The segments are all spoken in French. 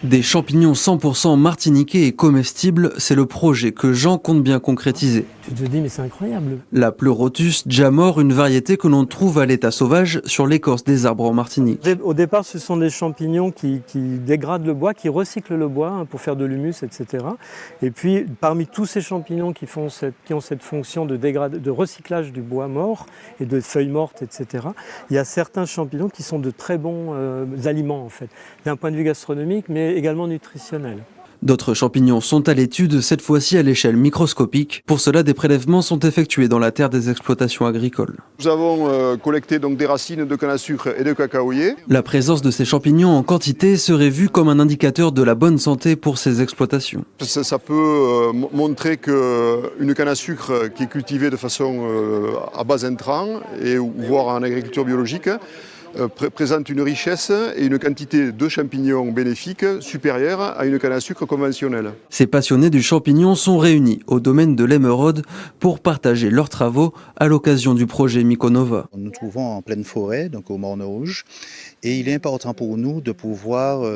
Des champignons 100% martiniquais et comestibles, c'est le projet que Jean compte bien concrétiser. Tu te dis, mais c'est incroyable. La Pleurotus jamor, une variété que l'on trouve à l'état sauvage sur l'écorce des arbres en Martinique. Au départ, ce sont des champignons qui dégradent le bois, qui recyclent le bois pour faire de l'humus, etc. Et puis, parmi tous ces champignons qui ont cette fonction de recyclage du bois mort et de feuilles mortes, etc., il y a certains champignons qui sont de très bons aliments, en fait, d'un point de vue gastronomique, mais également nutritionnel. D'autres champignons sont à l'étude, cette fois-ci à l'échelle microscopique. Pour cela, des prélèvements sont effectués dans la terre des exploitations agricoles. Nous avons collecté donc des racines de canne à sucre et de cacaoyer. La présence de ces champignons en quantité serait vue comme un indicateur de la bonne santé pour ces exploitations. Ça peut montrer qu'une canne à sucre qui est cultivée de façon à bas intrants, voire en agriculture biologique, présente une richesse et une quantité de champignons bénéfiques supérieure à une canne à sucre conventionnelle. Ces passionnés du champignon sont réunis au domaine de l'Émeraude pour partager leurs travaux à l'occasion du projet Myconova. Nous nous trouvons en pleine forêt, donc au Morne Rouge, et il est important pour nous de pouvoir,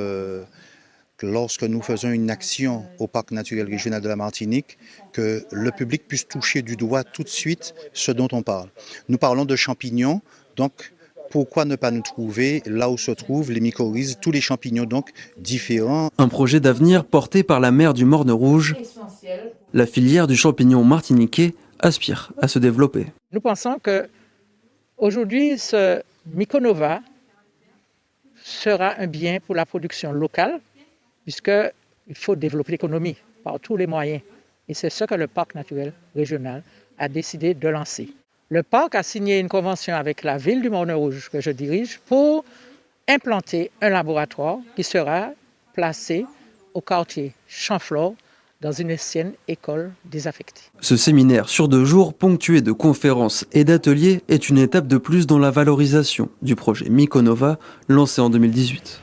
lorsque nous faisons une action au Parc naturel régional de la Martinique, que le public puisse toucher du doigt tout de suite ce dont on parle. Nous parlons de champignons, donc pourquoi ne pas nous trouver là où se trouvent les mycorhizes, tous les champignons donc différents. Un projet d'avenir porté par la maire du Morne Rouge. La filière du champignon martiniquais aspire à se développer. Nous pensons qu'aujourd'hui, ce Myconova sera un bien pour la production locale, puisqu'il faut développer l'économie par tous les moyens. Et c'est ce que le Parc naturel régional a décidé de lancer. Le parc a signé une convention avec la ville du Morne Rouge que je dirige pour implanter un laboratoire qui sera placé au quartier Champflore dans une ancienne école désaffectée. Ce séminaire sur 2 jours, ponctué de conférences et d'ateliers, est une étape de plus dans la valorisation du projet Myconova lancé en 2018.